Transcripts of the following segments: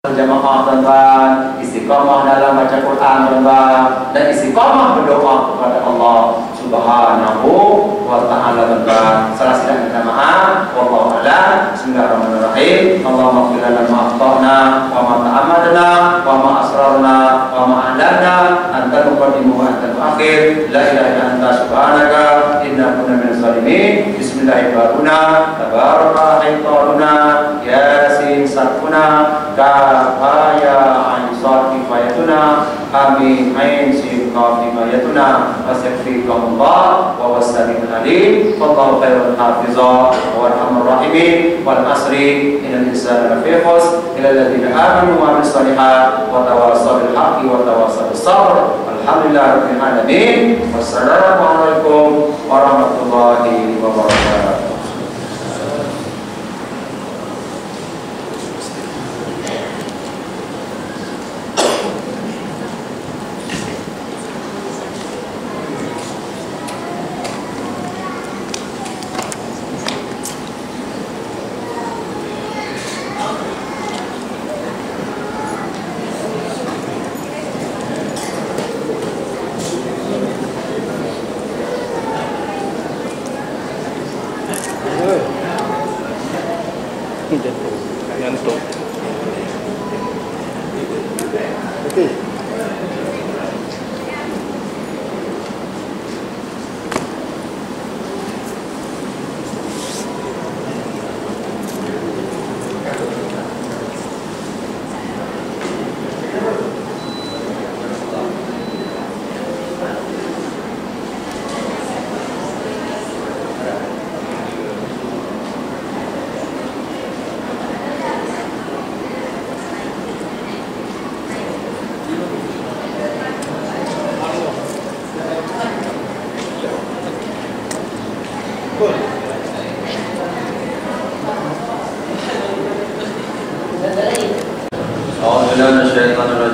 Jamaah tuan-tuan, istiqamah dalam baca Quran tuan-tuan, dan istiqamah berdoa kepada Allah Subhanahu wa ta'ala tuan-tuan. Salah silap minta maaf. Wallahu a'lam. Bismillahirrahmanirrahim. Allahumma ighfir lana ma akhtana wa ma ta'ammadna wa ma asrarna wa ma a'lanna anta muqaddimu wa anta muakhir. La ilaha illa anta subhanaka inna kunna minaz zalimin. Bismillahirrahmanirrahim. Tabaraka hitaruna yasin sarfuna kafaya ansar kifayatuna amin ain sin kifayatuna wasyaffiqullah wa wassalimul alim wallahu khairul hafiza wa arhamur rahimin wal asri innal insana lafi khusr illa alladziina amanu wa amilus shalihat wa tawassaw bil haqqi wa tawassaw bis sabr. Alhamdulillahi rabbil alamin. Wassalamu alaikum warahmatullahi wabarakatuh. Ngantuk. Okey.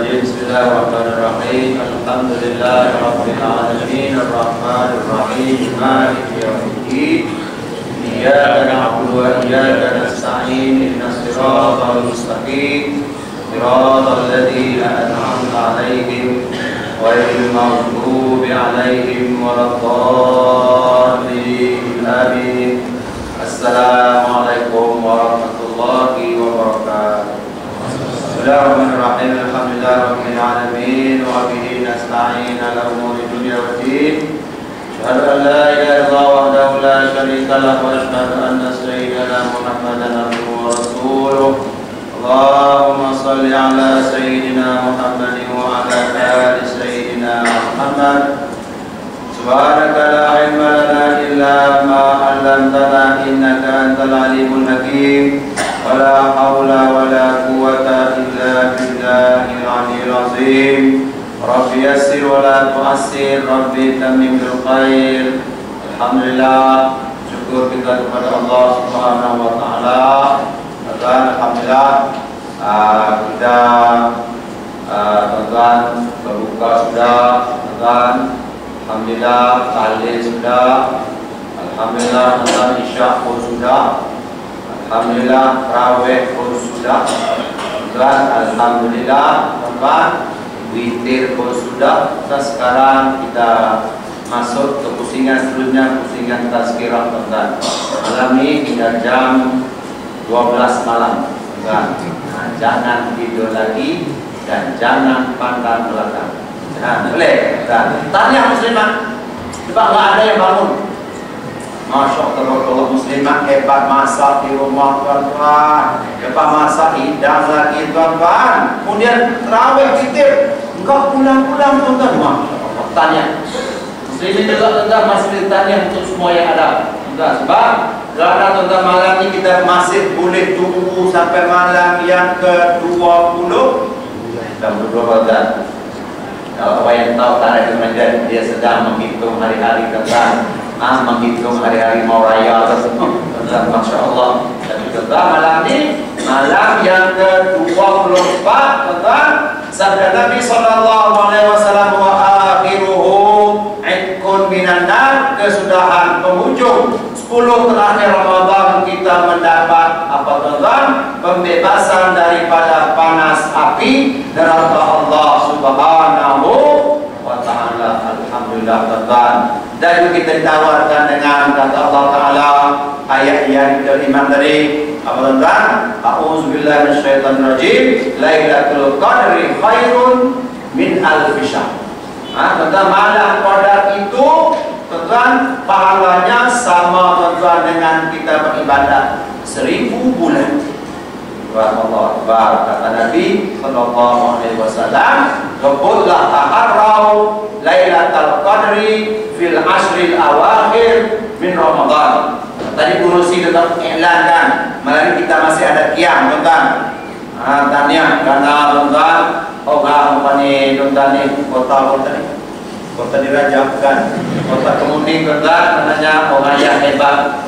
Bismillahirrahmanirrahim. Alhamdulillahirabbil alamin arrahmanir rahim maliki yaumiddin. Iyyaka na'budu wa iyyaka nasta'in ihdinas siratal mustaqim siratal ladzina an'amta 'alaihim ghairil maghdubi 'alaihim waladdallin. Amin. Assalamualaikum warahmatullahi wabarakatuh. Bismillahirrahmanirrahim. Alhamdulillahirabbil alamin wa bihi nasta'in 'ala umuri dunya waddin. Asyhadu an la ilaha illallah wahdahu la syarika lahu wa asyhadu anna sayyidana Muhammadan abduhu wa rasuluh. Allahumma shalli 'ala sayyidina Muhammadin wa 'ala ali sayyidina Muhammad. Subhanaka la ilma lana illa ma 'allamtana innaka antal alimul hakim. Wala haula wala quwwata illa billahil aliyyil azim. Rabbi yassir wa la tu'assir, Rabbi tammim bil khair. Alhamdulillah, syukur kita kepada Allah Subhanahu wa taala. Dan alhamdulillah kita tuan-tuan berbuka sudah, tuan-tuan. Alhamdulillah tahlil sudah. Alhamdulillah tuan isya pun sudah. Alhamdulillah tarawih pun sudah. Dan alhamdulillah tuan-tuan witir pun sudah. Sekarang kita masuk ke pusingan selanjutnya, pusingan tazkirah tuan-tuan. Malam ini hingga jam 12 malam tuan-tuan. Nah, jangan tidur lagi dan jangan pandang belakang. Nah, boleh tuan. Tanya muslimah. Sebab nggak ada yang bangun. Masya Allah, muslimah hebat masak di rumah tuan-tuan. Lepas masak hidang lagi tuan-tuan. Kemudian terawih witir. Engkau pulang-pulang tuan-tuan. Masya Allah. Tanya. Muslimin juga tuan-tuan masih bertanya untuk semua yang ada. Tuan-tuan, sebab kerana tuan-tuan malam ini kita masih boleh tunggu sampai malam yang ke-20. Dan berdua tuan. Kalau apa yang tahu tarikh Ramadan, dia sedang menghitung hari-hari tuan-tuan. Menghitung hari-hari mau raya tersebut. Masya Allah. Dan juga malam ini malam yang ke-24 tuan-tuan. Sabda Nabi SAW, wa akhiruhu itqun minan nar, kesudahan penghujung 10 terakhir Ramadan kita mendapat apa tuan-tuan? Pembebasan daripada panas neraka Allah Subhanahu wa ta'ala. Alhamdulillah tuan-tuan. Dan kita ditawarkan dengan kata Allah Ta'ala ayat yang kelima tadi, apa tuan-tuan? A'udzubillahi minasyaitonirrajim. Lailatul Qadri khairun min alfi syahr. Tuan-tuan, malam Qadar itu tuan-tuan pahalanya sama tuan-tuan dengan kita beribadah 1000 bulan. Allah Akbar. Kata Nabi sallallahu alaihi wasallam, "Qullah taharrau lailatul qadri fil ashril awakhir min Ramadan." Tadi Burusi tetap iklankan, malam kita masih ada qiyam tuan-tuan. Tanya karena tuan-tuan orang apa ni tuan-tuan ni kota dirajabkan, kota Kemuning tuan-tuan, namanya orang yang hebat.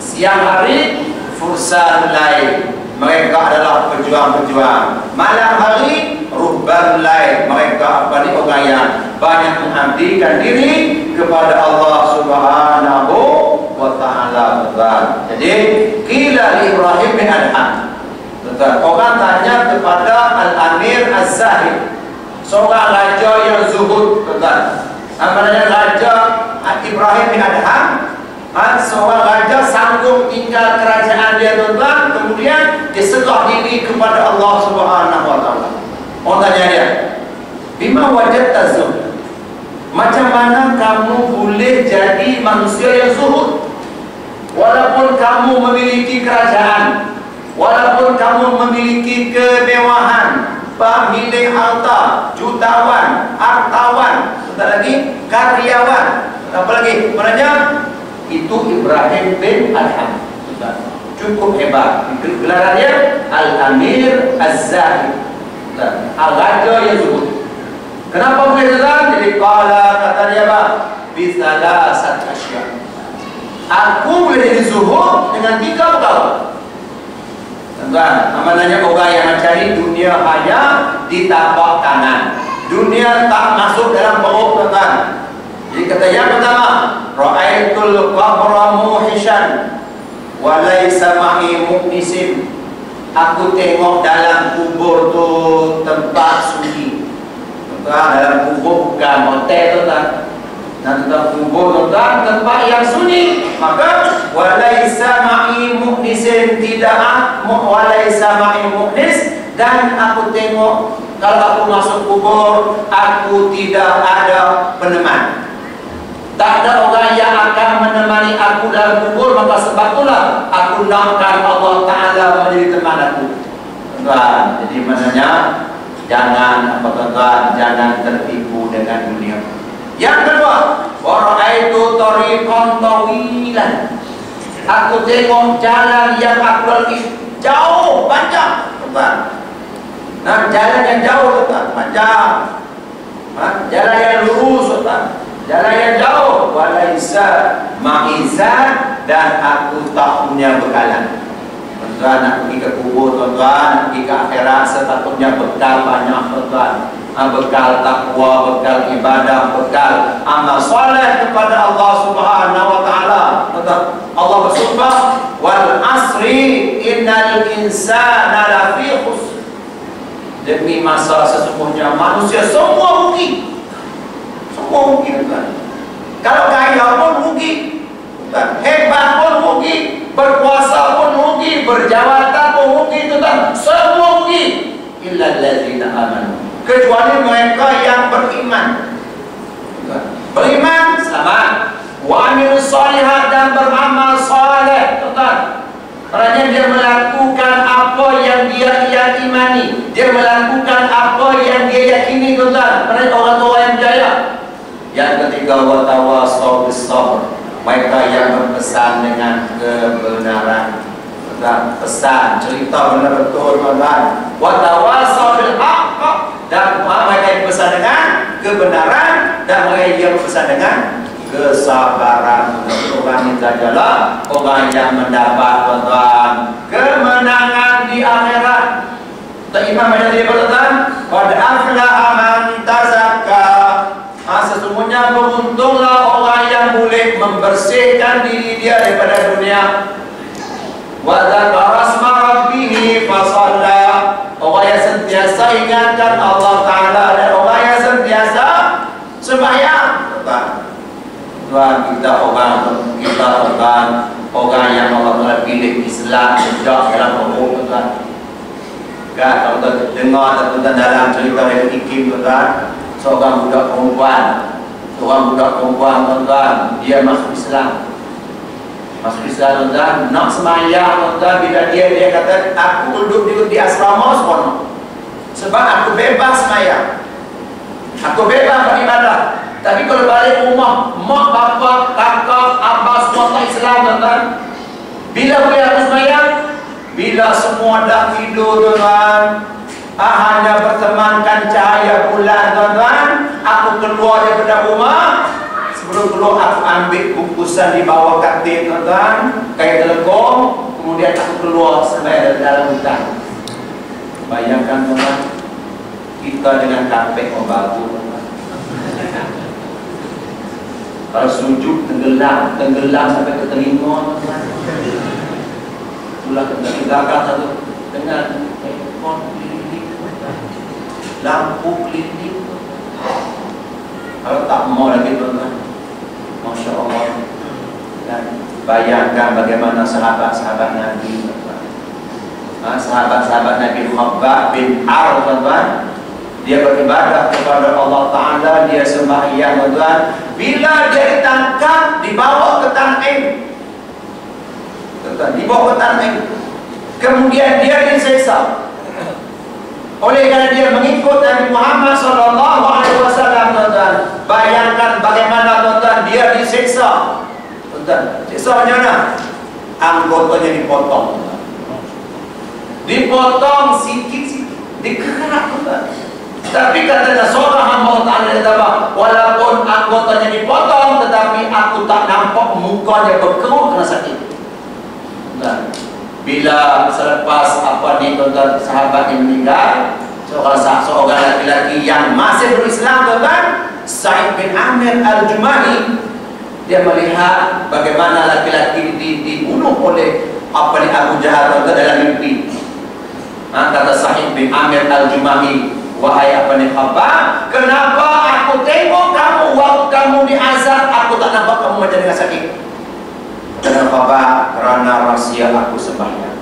Siang hari fursan lain, mereka adalah pejuang-pejuang. Malam hari ruhban lain, mereka apa ni orang yang banyak mengabdikan diri kepada Allah Subhanahu wa ta'ala. Jadi qila li Ibrahim bin Adham, orang tanya kepada Al-Amir Az-Zahid, seorang raja yang zuhud. Namanya Raja Ibrahim bin Adham. Seorang raja sanggup tinggal kerajaan dia tuan-tuan, kemudian dia serah diri kepada Allah Subhanahu wa ta'ala. Orang tanya dia, bima wajadta zuhud, macam mana kamu boleh jadi manusia yang zuhud walaupun kamu memiliki kerajaan, walaupun kamu memiliki kemewahan, pemilik harta, jutawan, hartawan, lagi karyawan, apa lagi? Maknanya itu Ibrahim bin Adham, cukup hebat. Gelarannya Al-Amir Az-Zahid, Al-Raja yang zuhud. Kenapa boleh zuhud? Jadi kata dia apa? Bisalasat asya. Aku boleh jadi zuhud dengan 3 perkara. Tuan-tuan, namanya orang yang mencari dunia hanya di tapak tangan. Dunia tak masuk dalam perut tuan-tuan. Jadi kata yang pertama, ra'aitul qabra muhishan wa laysa ma'i mu'nisin. Aku tengok dalam kubur tu tempat sunyi. Tuan-tuan, dalam kubur bukan hotel tuan-tuan. Dan tentang kubur tuan-tuan tempat yang sunyi. Maka wa laysa ma'i mu'nisin, tidak wa laysa ma'i mu'nis. Dan aku tengok kalau aku masuk kubur, aku tidak ada peneman. Tak ada orang yang akan menemani aku dalam kubur. Maka sebab itulah aku nakkan Allah Ta'ala menjadi teman aku. Tuan-tuan, jadi maknanya jangan apa tuan-tuan, jangan tertipu dengan dunia. Yang kedua, waraitu tariqan tawilan. Aku tengok jalan yang aku lalui jauh, panjang, tuan-tuan. Nah, jalan yang jauh, tuan-tuan, panjang. Jalan yang lurus, tuan-tuan. Jalan yang jauh, walaisa ma'izan, dan aku tak punya bekalan. Tuan-tuan, nak pergi ke kubur, tuan-tuan, pergi ke akhirat, sepatutnya bekal banyak, tuan-tuan. Bekal takwa, bekal ibadah, bekal amal soleh kepada Allah Subhanahu wa ta'ala. Allah bersumpah, wal asri innal insana lafi khusr. Demi masa sesungguhnya manusia semua rugi. Semua rugi, tuan. Kalau kaya pun rugi, hebat pun rugi, berkuasa pun rugi, berjawatan pun rugi, tuan. Semua rugi. Illa allazina amanu, kecuali mereka yang beriman. Beriman selamat. Wa amilus shalihat, dan beramal saleh, tuan. Kerana dia melakukan apa yang dia imani, dia melakukan apa yang dia yakini, tuan. Mereka orang-orang yang berjaya. Yang ketiga, wa tawasaw bis sabr, mereka yang berpesan dengan kebenaran. Pesan, cerita benar betul, tuan-tuan. Wa tawasaw bil haqq, dan mereka yang berpesan dengan kebenaran, dan mereka yang berpesan dengan kesabaran. Orang ini adalah orang yang mendapat, tuan-tuan, kemenangan di akhirat. Imam Ghazali berkata, qad aflaha man tazakka. Sesungguhnya beruntunglah orang yang boleh membersihkan diri dia daripada dunia. Wa dzakara asma rabbih fa shalla, orang yang sentiasa ingatkan tuan Allah Ta'ala dan orang yang sentiasa sembahyang. Tuan kita orang yang Allah Ta'ala pilih Islam sejak dalam umur tuan. Kan kalau tuan dengar tuan dalam cerita yang Ikim tuan, seorang budak perempuan tuan, dia masuk Islam. Tuan, nak sembahyang tuan, bila dia kata aku duduk di asrama sekolah sebab aku bebas sembahyang, aku bebas beribadah. Tapi kalau balik rumah, mak, bapa, kakak, abah semua tak Islam tuan. Bila boleh aku sembahyang? Bila semua dah tidur tuan, hanya bertemankan cahaya bulan tuan, aku keluar daripada rumah. Sebelum keluar aku ambil bungkusan di bawah katil tuan, kain telegong, kemudian aku keluar sembahyang dari dalam hutan. Bayangkan tuan, kita dengan kapek membantu tuan. Kalau sujud tenggelam sampai ke telinga tuan. Pula ke belakang satu dengan handphone keliling, lampu keliling. Kalau tak mau lagi tuan, Masya Allah. Dan bayangkan bagaimana sahabat-sahabat Nabi tuan. Sahabat-sahabat Nabi Khabbab bin Ar tuan, dia beribadah kepada Allah Ta'ala, dia sembahyang tuan. Bila dia ditangkap, dibawa ke Tan'im, dibawa ke Tan'im, kemudian dia disiksa. Oleh kerana dia mengikut Nabi Muhammad SAW tuan. Bayangkan bagaimana tuan dia disiksa. Tuan, siksa macam mana? Anggotanya dipotong. Dipotong sikit-sikit, dikerak tuan. Tapi katanya seorang hamba Ta'ala kata, walaupun anggotanya dipotong, tetapi aku tak nampak mukanya berkerut kerana sakit. Nah, bila selepas tuan, sahabat yang meninggal, seorang laki-laki yang masih berislam tuan, Sa'id bin Amir Al-Jumahi, dia melihat bagaimana laki-laki dibunuh oleh Abu Jahal tuan dalam mimpi. Kata Sa'id bin Amir Al-Jumahi, wahai Khabbab, kenapa aku tengok kamu waktu kamu diazab, aku tak nampak kamu macam dengan sakit? Kenapa Khabbab? Kerana rahsia aku sembahyang.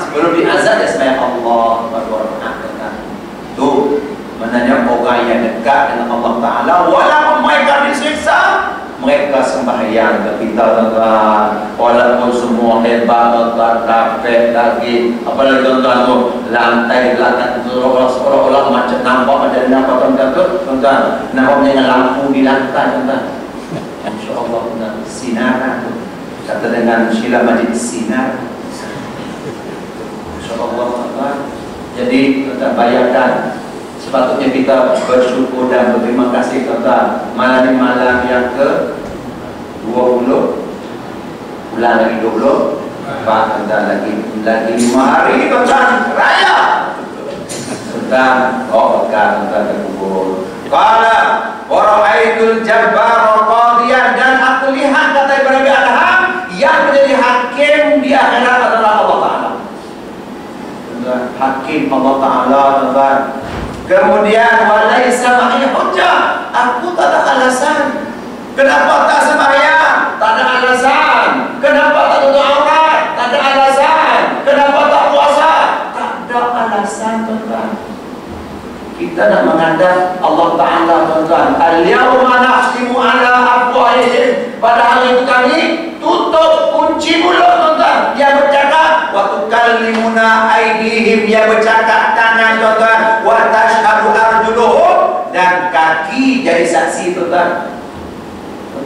Sebelum diazab dia sembahyang Allah berdoa. Tu menanya orang yang dekat dengan Allah Ta'ala, walaupun mereka disiksa, mereka sembahyang ke kita tuan. Walaupun semua hebat tuan, kapek lagi, apalagi tuan tu lantai belakang seolah-olah macam nampak tuan, nampak dengan lampu di lantai tuan. Masya Allah tuan, sinar tu kata dengan Sheila Majid, sinar. Masya Allah tuan. Jadi tuan bayangkan, sepatutnya kita bersyukur dan berterima kasih tuan. Malam ini malam yang ke 20, bulan lagi 20, tuan, lagi 5 hari tuan, raya tuan. Bekal tuan terkubur. Qala wa ra'aitul jabbar qadiyan, dan aku lihat kata Ibrahim Adham yang menjadi hakim di akhirat adalah Allah Ta'ala. Hakim Allah Ta'ala tuan. Kemudian walaisa ma'i hujjah, aku tak ada alasan. Kenapa tak sembahyang? Tak ada alasan. Kenapa tak tutup aurat? Tak ada alasan. Kenapa tak puasa? Tak ada alasan tuan. Kita nak menghadap Allah Ta'ala tuan. Al-yawma nahtimu ala afwahihim, pada hari itu kami tutup kunci mulut tuan. Yang bercakap wa tukallimuna aydihim, yang bercakap tangan tuan. Wa tashhadu arjuluhum, dan kaki jadi saksi tuan.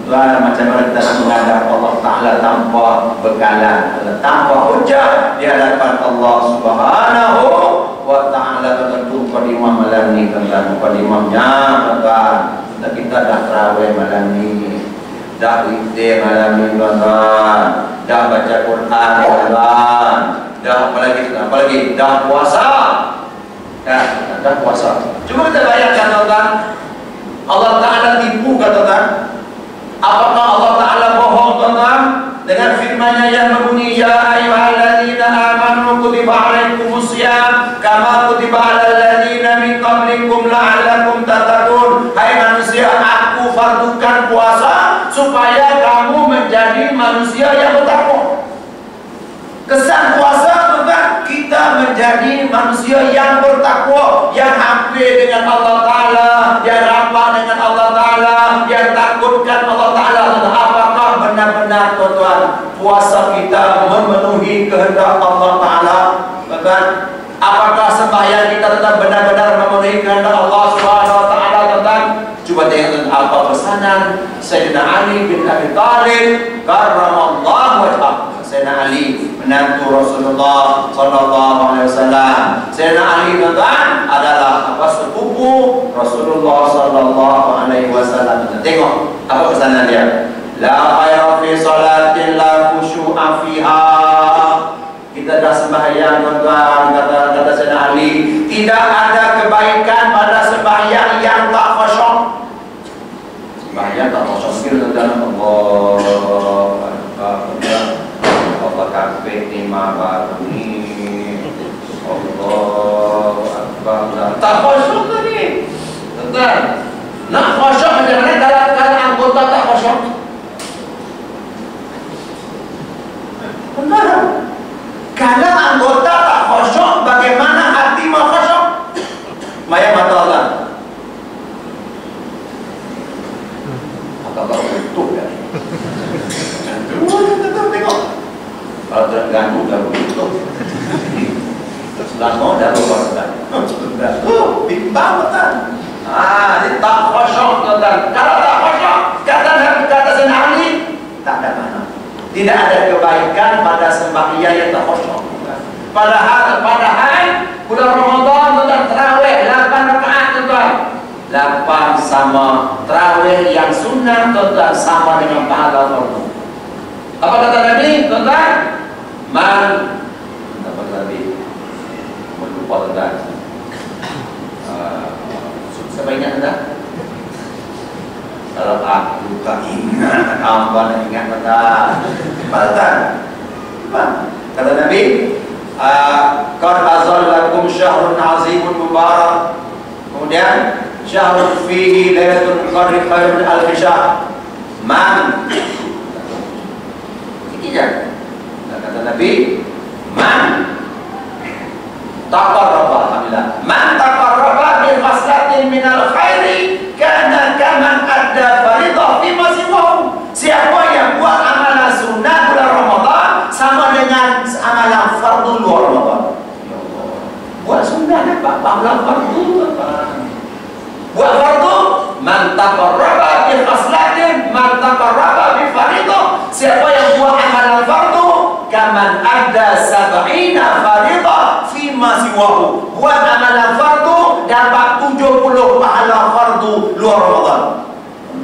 Tuan, macam mana kita nak menghadap Allah Ta'ala tanpa bekalan, tanpa hujah di hadapan Allah Subhanahu wa Ta'ala. Tentu mukadimah malam ni tuan, mukadimahnya tuan. Kita dah tarawih malam ni, dah iftar malam ni tuan, dah baca Quran tuan, dah apalagi dah puasa. Dah puasa. Cuma kita bayangkan tuan, Allah Ta'ala tipu ke tuan? Apakah Allah Ta'ala bohong tuan dengan firman-Nya yang berbunyi, ya ayyuhalladzina amanu kutiba alaikumus syiyam kama kutiba alal supaya kamu menjadi manusia yang bertakwa. Kesan puasa bukan kita menjadi manusia yang bertakwa, yang hampir dengan Allah Ta'ala, yang ramah dengan Allah Ta'ala, yang takutkan Allah Ta'ala. Apakah benar-benar tuan-tuan puasa kita memenuhi kehendak Allah Ta'ala? Bukan? Apakah sembahyang kita tetap benar-benar memenuhi kehendak Allah Subhanahu Wa Ta'ala? Tuan-tuan, coba tengok apa pesanan Sayyidina Ali bin Abi Thalib karramallahu wajhahu. Sayyidina Ali menantu Rasulullah sallallahu alaihi wasallam. Sayyidina Ali tuan-tuan adalah sepupu Rasulullah sallallahu alaihi wasallam. Tengok apa pesanan dia. La khaira fi salatin la khusyu'a fiha. Kita dah sembahyang tuan-tuan, kata Sayyidina Ali, tidak ada kebaikan pada sembahyang yang tak khusyuk. Sembahyang tak khusyuk tuan-tuan. Allah kabeh lima baru ni. Allahu Akbar. Tak khusyuk tadi. Tuan-tuan, nak khusyuk macam mana kalau anggota tak khusyuk? Benar. Kalau anggota tak khusyuk, bagaimana hati mau khusyuk? Maya mata Allah. Apa itu ya? Tengok. Kalau terganggu tutup. Selama dah berkorban. Bimbang betul. Ini tak khusyuk tuan. Kalau tak khusyuk, kata Sayyidina Ali, tak ada mana. Tidak ada kebaikan pada sembahyang yang tak khusyuk. Padahal bulan Ramadan tuan, tarawih 8 rakaat tuan. 8 sama tarawih yang sunnah tuan, sama dengan pahala fardu. Apa kata Nabi tuan? Apa Nabi? Lupa tuan. Sebaiknya anda kalau aku tak ingat, apa ingat tuan? Kata Nabi, qad azallakum syahrun azimun mubarak. Kemudian syahrun fihi lailatul qadri khairun min alfi syahr. Man. Iya. Kata Nabi, man taqarraba, alhamdulillah. Man taqarraba bil khaslatin min al khairi kana kaman adda fardhu fi masiwahu. Siapa yang buat amalan sunnah bulan Ramadan sama dengan amalan fardu luar Ramadan. Ya Allah. Buat sunnah apa? Pahala fardu apa? Buat fardu, man taqarraba bil khaslatin, man taqarraba bi fardhu. Siapa yang buat amalan fardu, kaman ada 70 fardhu fi ma siwahu. Buat amalan fardu dapat 70 pahala fardu luar Ramadan.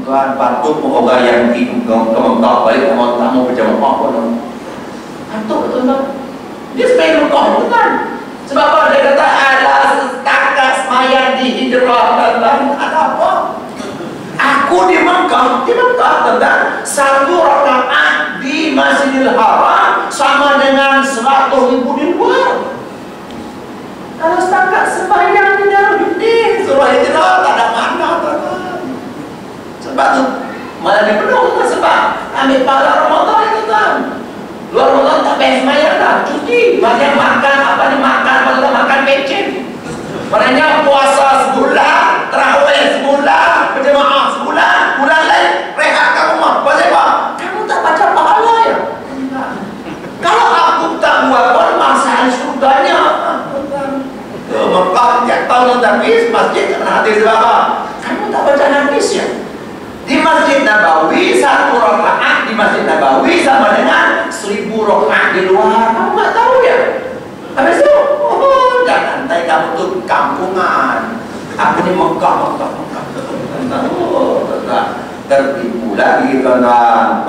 Tuan patut orang yang hidup kamu tak balik kamu tak mau berjamaah apa dong? Patut tuan. Dia sebagai kau tuan. Sebab apa dia kata ada setakat sembahyang di hijrah tuan. Ada apa? Aku di Mekah tuan. 1 rakaat di Masjidil Haram sama dengan 100.000 di luar. Kalau setakat sembahyang di dalam ini surah hijrah tak ada mana tuan. Sebab tu malah dia penuh sebab ambil pahala Ramadan itu tuan. Luar Ramadan tak payah sembahyang dah, cuti. Banyak makan, apa dimakan, apa makan becek. Maknanya puasa sebulan, tarawih sebulan, berjemaah sebulan, bulan lain rehat kat rumah. Pasal apa? Kamu tak baca pahala ya? Kalau aku tak buat pun masalah surganya. Mekah tiap tahun habis, masjid tak pernah hadis apa? Kamu tak baca hadis ya? Di Masjid Nabawi 1 rakaat di Masjid Nabawi sama dengan 1000 rakaat di luar. Kamu tak tahu ya? Habis itu, jangan nanti kamu tuh kampungan. Aku ni Mekah. Tertipu lagi tuan-tuan.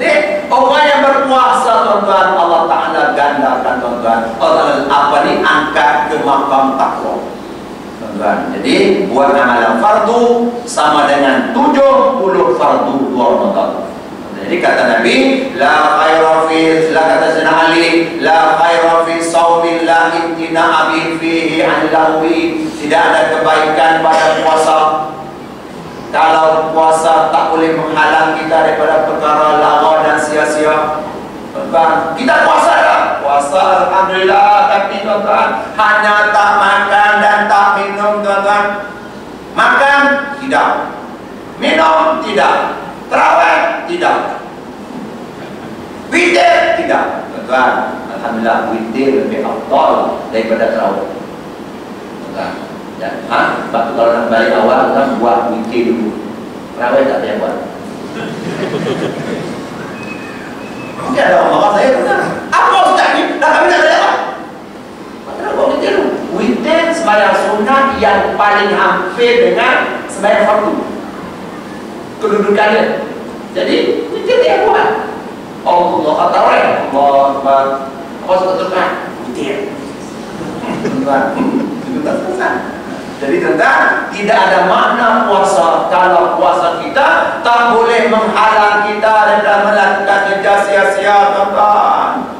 Jadi orang yang berpuasa tuan-tuan, Allah Ta'ala gandakan tuan-tuan. Allah apa ni angkat ke makam takwa. Jadi buat amalan fardu sama dengan 70 fardu luar Ramadan. Jadi kata Nabi, la khaira fi, la kata Sayyidina Ali, la khaira fi shaumil la imtina'a bihi fihi an lahwi. Tidak ada kebaikan pada puasa Kalau puasa tak boleh menghalang kita daripada perkara lara dan sia-sia. Tuan, kita puasa dah. Puasa alhamdulillah, tapi tuan-tuan hanya tak makan dan tak minum tuan-tuan. Makan tidak. Minum tidak. Tarawih tidak. Witir tidak. Tuan-tuan, alhamdulillah witir lebih afdal daripada tarawih. Tuan-tuan. Dan, sebab tu kalau nak balik awal kita buat witir dulu. Tarawih tak payah buat. Mungkin ada orang marah saya tu kan. Apa ustaz ni? Dah kami nak balik awal. Kenapa buat witir dulu? Witir sembahyang sunat yang paling hampir dengan sembahyang fardu. Kedudukannya. Jadi witir dia buat. Allah tarawih. Allah Akbar. Apa sebetulnya? Witir. Tuan-tuan, itu tak susah. Jadi tentang tidak ada makna puasa kalau puasa kita tak boleh menghalang kita daripada melakukan kerja sia-sia, tuan-tuan.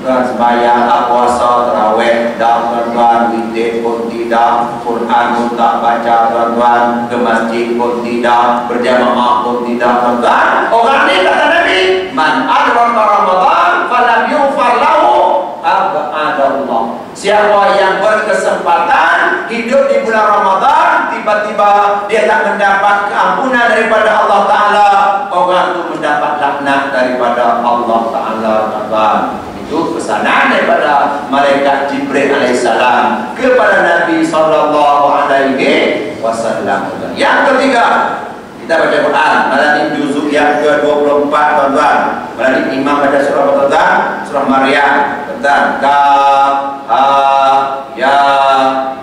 Tuan sembahyang, puasa, tarawih, dah tuan-tuan, witir pun tidak, Quran pun tak baca tuan-tuan, ke masjid pun tidak, berjamaah pun tidak tuan-tuan. Orang ni kata Nabi, man adraka Ramadan falam yughfar lahu abadallah. Siapa yang berkesempatan hidup di bulan Ramadan, tiba-tiba dia tak mendapat keampunan daripada Allah Ta'ala, orang itu mendapat laknat daripada Allah Ta'ala. Itu pesanan daripada malaikat Jibril alaihissalam kepada Nabi sallallahu alaihi wasallam. Yang ketiga, kita baca Quran. Malam ini juzuk yang ke-24 tuan-tuan. Malam ini imam baca surah apa tuan-tuan? Surah Maryam. Tuan-tuan, Kaf, Ha, Ya,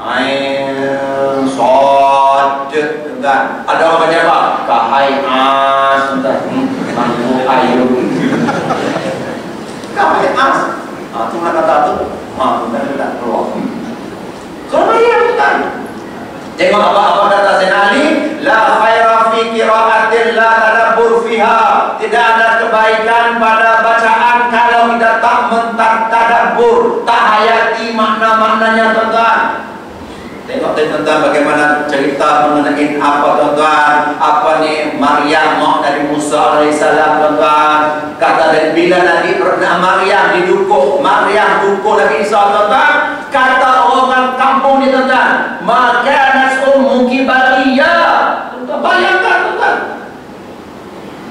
Ain, Shad. Tuan-tuan, ada orang baca apa? Kahai As. Tuan-tuan, Mangku Ayu. Kahai As. Itu nak kata tu. Tuan-tuan tak keluar. Surah Maryam tuan-tuan. Tengok apa-apa kata Sayyidina Ali, la khaira fi qira'atin la tadabbur fiha. Tidak ada kebaikan pada bacaan kalau kita tak mentadabbur, tak hayati makna-maknanya tuan-tuan. Tengok tuan-tuan bagaimana cerita mengenai apa tuan-tuan, apa ni Maryam mak dari Musa alaihissalam tuan-tuan. Kata dan bila Nabi Maryam didukuk, Maryam dukuk Nabi Isa tuan-tuan. Kata orang kampung ni tuan-tuan, maka ummuki baliyah. Tuan-tuan bayangkan tuan-tuan,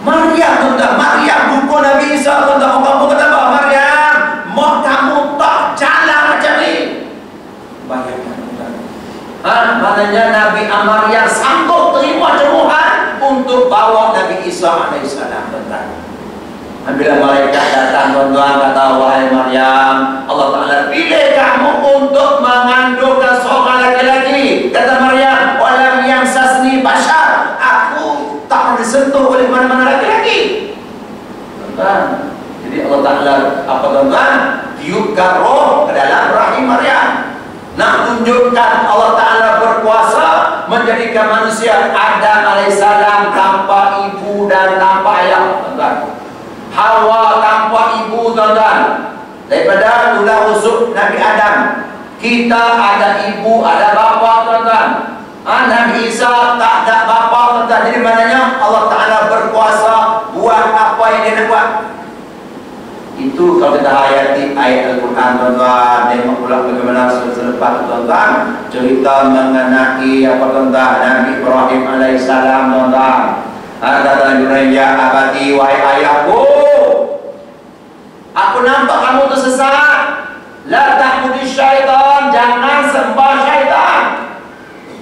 Maryam tuan-tuan, Maryam dukuk Nabi Isa tuan-tuan. Orang kampung kata apa? Maryam, mak kamu tak jalan macam ni. Bayangkan tuan-tuan. Maknanya Nabi Maryam sanggup terima cerohan untuk bawa Nabi Isa alaihissalam tuan-tuan. Bila malaikat datang tuan-tuan kata, wahai Maryam, Allah Ta'ala pilih kamu untuk mengandungkan seorang laki-laki. Kata Maryam, walam yamsasni bashar, aku tak pernah disentuh oleh mana-mana laki-laki. Tuan-tuan, jadi Allah Ta'ala apa tuan-tuan? Tiupkan roh ke dalam rahim Maryam. Nak tunjukkan Allah Ta'ala berkuasa menjadikan manusia Adam alaihissalam tanpa ibu dan tanpa ayah tuan-tuan. Hawa tanpa ibu tuan-tuan. Daripada tulang rusuk Nabi Adam, kita ada ibu, ada bapa tuan-tuan. Nabi Isa tak ada bapa tuan-tuan. Jadi maknanya Allah Ta'ala berkuasa buat apa yang dia nak buat. Itu kalau kita hayati ayat Al-Quran tuan-tuan. Tengok pula bagaimana selepas tuan-tuan cerita mengenai apa tuan-tuan, Nabi Ibrahim alaihissalam tuan-tuan. Kata Ibrahim, ya abadi, wahai ayahku, aku nampak kamu tersesat. La ta'budi syaitan, jangan sembah syaitan.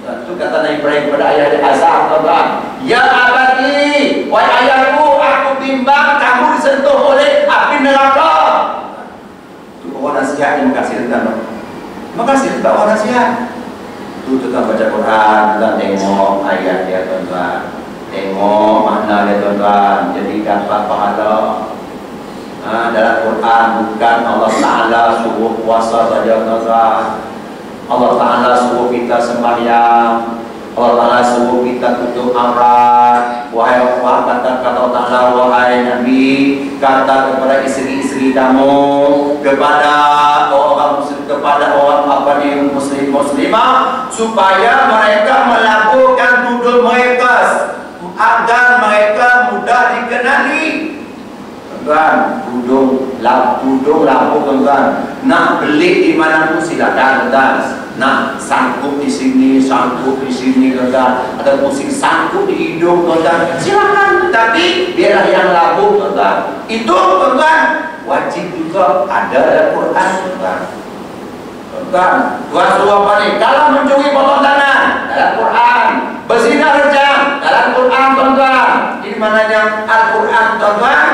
Itu kata Nabi Ibrahim kepada ayah dia Azar tuan-tuan. Ya abadi, wahai ayahku, aku bimbang kamu disentuh oleh api neraka. Itu orang nasihat yang makasih tuan-tuan. Makasih tak orang nasihat. Itu tuan-tuan baca Quran, tuan tengok ayat dia tuan-tuan. Tengok makna dia tuan-tuan. Jadi dapat pahala. Dalam Quran bukan Allah Ta'ala suruh puasa saja tuan-tuan. Allah Ta'ala suruh kita sembahyang. Allah Ta'ala suruh kita tutup aurat. Wahai kata Ta'ala, wahai Nabi, kata kepada istri-istri kamu, kepada orang muslim, kepada orang muslimah, supaya mereka melakukan tudung mereka agar mereka mudah dikenali. Tuan, tudung lampu tuan. Nak beli di mana pun silakan tuan. Nak sangkut di sini tuan. Ada musik sangkut di hidung tuan. Silakan, tapi biarlah yang lampu tuan. Itu tuan wajib juga ada dalam Quran tuan. Tuan suruh apa ni? Kalau mencuri potong tangan dalam Quran, berzina rejam dalam Quran tuan. Ini mananya Al-Quran tuan.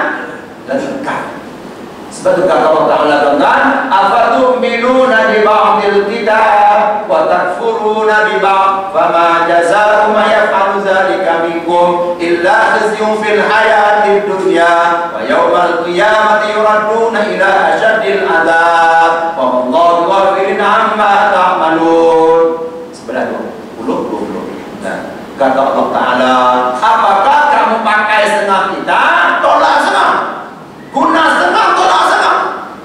Dan lengkap. Sebab itu kata Allah Ta'ala tuan, afatu'minuna bi ba'dil kitab wa takfuruna bi ba'd fama jazaa'u ma yaf'alu dzalika minkum illa khizyun fil hayatid dunya wa yawmal qiyamati yuradduna ila asyaddil adzab wa wallahu ghafurun 'amma ta'malun. Sebelah 20. Nah, kata Allah Ta'ala, apakah kamu pakai setengah kita, tolak setengah, guna setengah, tolak setengah.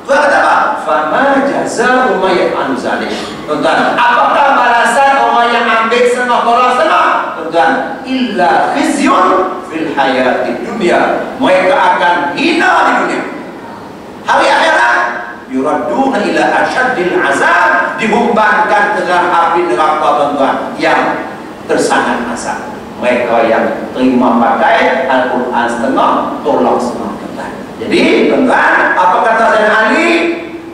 Tuhan kata apa? Fama jazaa'u ma yaf'alu dzalik. Tuan, apakah balasan orang yang ambil setengah, tolak setengah? Tuan, illa khizyun fil hayatid dunya. Mereka akan hina di dunia. Hari akhirat yuraduna ila asyaddil azab, dihumbankan ke dalam api neraka tuan yang tersangat asap. Mereka yang terima pakai Al-Quran setengah, tolak setengah tuan. Jadi tuan, apa kata Sayyidina Ali?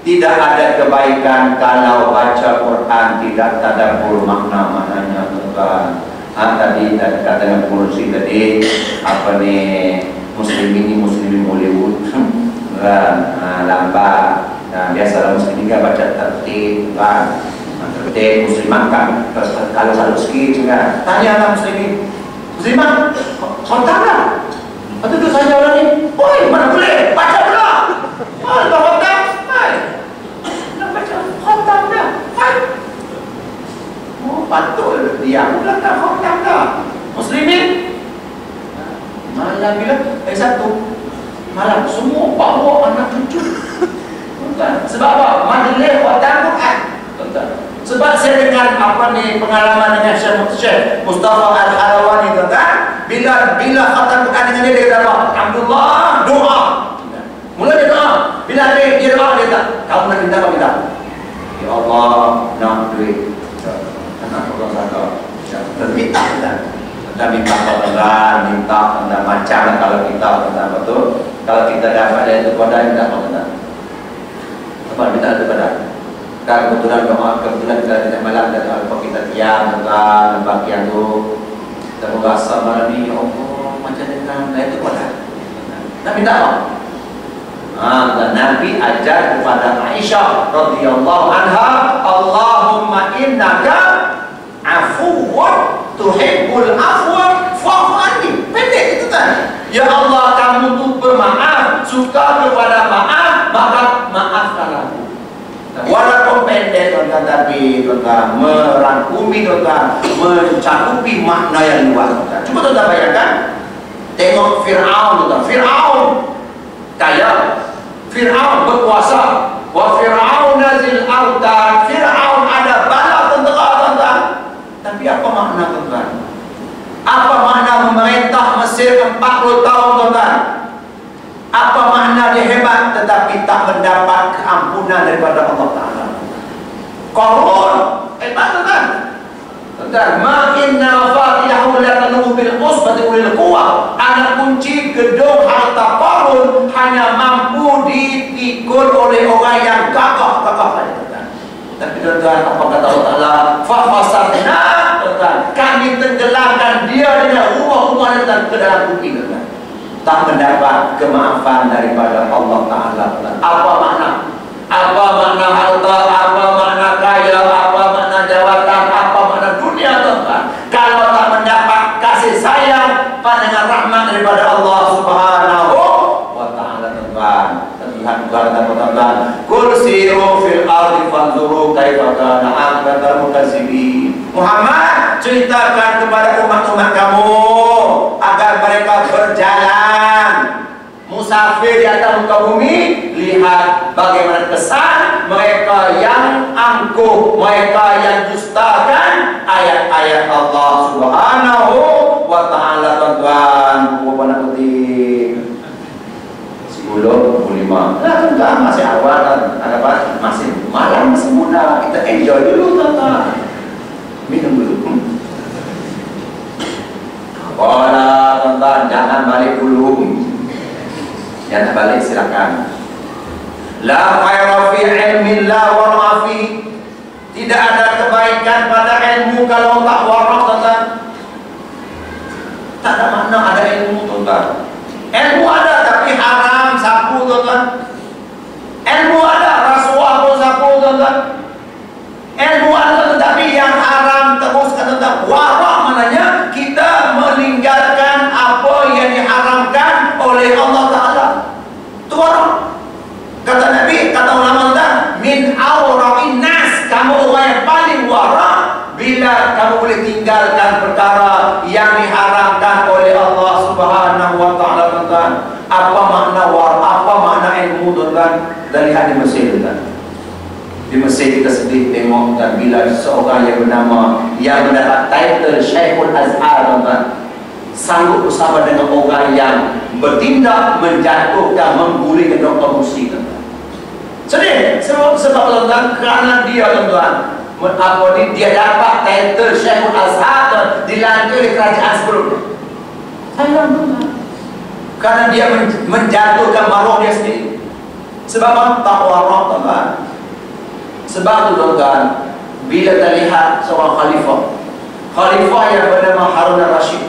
Tidak ada kebaikan kalau baca Quran tidak tadabbur makna-maknanya tuan. Tadi kata kursi tadi apa ni, muslimin Hollywood lambat. Nah, biasalah muslimin kan baca tertib kan. Tertib musliman kan kalau sikit juga. Tanyalah muslimin. Musliman, khotam lah. Atau tu saja orang ni. Oi, mana boleh? Baca pula. Lepas khotam, nak baca khotam dah. Oh, patut dia pula tak khotam dah. Muslimin malam bila satu malam semua bawa anak cucu. Sebab apa? Majlis khotam Quran. Sebab saya dengar apa ni pengalaman dengan Syekh Mustafa Al-Harawani tuan. Bila khatam Quran dengan dia kata apa? Alhamdulillah, doa. Mula dia doa. Bila dia doa dia kata, kamu nak minta apa kita? Ya Allah, nak duit. Anak Allah sangka. Minta kita. Kita minta kebenaran, minta macam kalau kita betul. Kalau kita dapat dari itu pada minta apa? Apa minta kepada? Kalau kebetulan kita tidak malam dan kalau kita diam tentang bagian tu, kita merasa malam ni, ya Allah, macam dengan itu pada. Nabi tak apa. Dan Nabi ajar kepada Aisyah radhiyallahu anha, Allahumma innaka afuwwun tuhibbul afwa fa'fu anni. Pendek itu kan. Ya Allah, kamu tu bermaaf, suka kepada maaf, maka maafkanlah aku. Walaupun pendek tuan, tapi tuan merangkumi tuan, mencakupi makna yang luas tuan. Cuba tuan bayangkan, tengok Fir'aun tuan. Fir'aun kaya, Fir'aun berkuasa, wa Fir'aun nazil autan. Fir'aun ada bala tentera tuan. Tapi apa makna tuan? Apa makna memerintah Mesir 40 tahun tuan? Apa makna dia hebat tetapi tak mendapat keampunan daripada Allah Ta'ala? Qarun hebat tuan. Ma inna fatihahu la tanu bil usbati ulil quwwah. Anak kunci gedung harta Qarun hanya mampu dipikul oleh orang yang gagah saja tuan. Tapi tuan, apa kata Allah Ta'ala? Fa fasarna tuan, kami tenggelamkan dia dengan rumah-rumah dan ke dalam bumi tuan. Tak mendapat kemaafan daripada Allah Ta'ala. Apa makna? Apa makna harta? Apa makna kaya? Apa makna jawatan? Apa makna dunia tuan? Kalau tak mendapat kasih sayang, pandangan rahmat daripada Allah Subhanahu wa Ta'ala tuan. Lihat Tuhan dan Tuhan. Qul siru fil ardi fanzuru kaifa kana aqibatul mukazzibin. Muhammad, ceritakan kepada umat-umat kamu agar mereka berjalan musafir di atas muka bumi, lihat bagaimana kesan mereka yang angkuh, mereka yang dustakan ayat-ayat Allah Subhanahu wa Ta'ala. Tuan-tuan, buku kutip 10:25. Nah, tuan-tuan masih awal kan, ada apa? Masih malam, masih muda, kita enjoy dulu, tuan-tuan. Minum dulu. Wala, tuan-tuan, jangan balik dulu. Yang balik silakan. La khaira fi ilmi la wara fi. Tidak ada kebaikan pada ilmu kalau tak wara, tuan-tuan. Tak ada makna ada ilmu, tuan-tuan. Ilmu ada tapi haram sapu, tuan-tuan. Ilmu ada rasuah pun sapu, tuan-tuan. Ilmu ada tetapi yang haram teruskan, tuan-tuan. Wara maknanya kita meninggalkan apa yang diharamkan oleh Allah Ta'ala. Itu wara. Kata Nabi, kata ulama tentang min awra'in nas, kamu orang yang paling wara bila kamu boleh tinggalkan perkara yang diharamkan oleh Allah Subhanahu wa Ta'ala, tuan-tuan. Apa makna wara, apa makna ilmu, tuan-tuan? Dan lihat di Mesir, tuan-tuan. Di Mesir kita sedih tengok, dan bila seorang yang bernama yang mendapat title Syekhul Azhar, tuan-tuan, sanggup bersama dengan orang yang bertindak menjatuhkan, menggulingkan Dr. Musi, tuan-tuan. Sedih sebab tuan-tuan, kerana dia, tuan-tuan, dia dapat title Syekhul Azhar dilantik oleh kerajaan sebelumnya. Sayang, tuan-tuan, kerana dia menjatuhkan maruah dia sendiri. Sebab tak wara, tuan-tuan. Sebab tu, tuan-tuan, bila kita lihat seorang khalifah yang bernama Harun al-Rashid,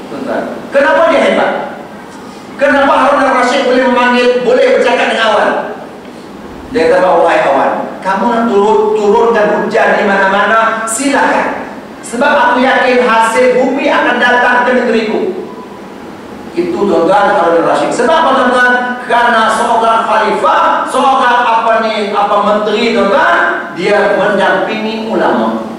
tuan-tuan, kenapa dia hebat? Kenapa Harun al-Rashid boleh bercakap dengan awan? Dia kata, wahai awan, kamu nak turunkan hujan di mana-mana, silakan. Sebab aku yakin hasil bumi akan datang ke negeriku. Itu, tuan-tuan, Harun al-Rashid. Sebab apa, tuan-tuan? Karena seorang khalifah, seorang menteri, tuan-tuan, dia mendampingi ulama.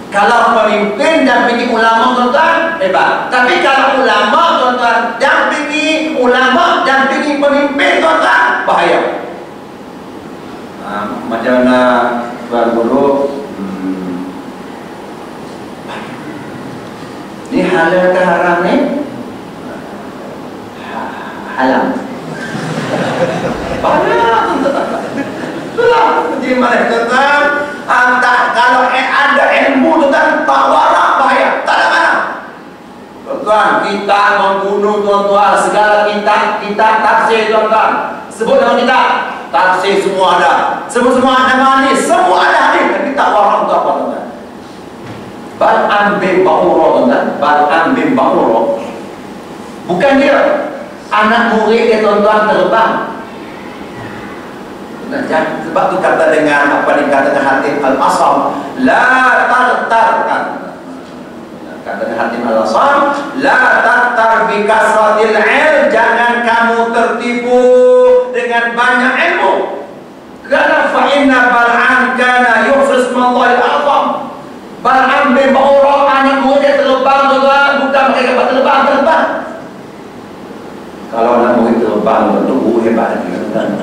Kalau pemimpin dampingi ulama, tuan-tuan, hebat. Tapi kalau ulama, tuan-tuan, dampingi ulama, dampingi pemimpin, tuan-tuan, bahaya. Macam mana Tuan Guru? Ini halal ke haram ni? Halal. Banyak, tuan-tuan. Itulah gimana, tuan-tuan. Kalau ada ilmu, tuan-tuan, tak wara, bahaya. Tak ada mana. Tuan-tuan, kita membunuh, tuan-tuan, segala kitab tafsir, tuan-tuan. Sebut nama kita, tafsir semua ada. Semua ada manis, semua ada hadis. Tapi tak wara untuk apa, tuan-tuan? Bal'am bin Ba'ura, tuan-tuan. Bal'am bin Ba'ura. Bukan dia. Anak murid dia, tuan-tuan, terbang. Sebab tu kata dengan apa dikatakan Hatim Al-Asam, la tartar, kata dengan Hatim Al-Asam, la tartar bi kasratil ilm, jangan kamu tertipu dengan banyak ilmu. Karena fa inna Bal'am kana yuhsis mallahi al-azam. Bal'am bin Ba'ura, anak murid terbang, tuan-tuan, bukan mereka terbang. Kalau anak murid terbang, tentu guru hebat, tuan-tuan.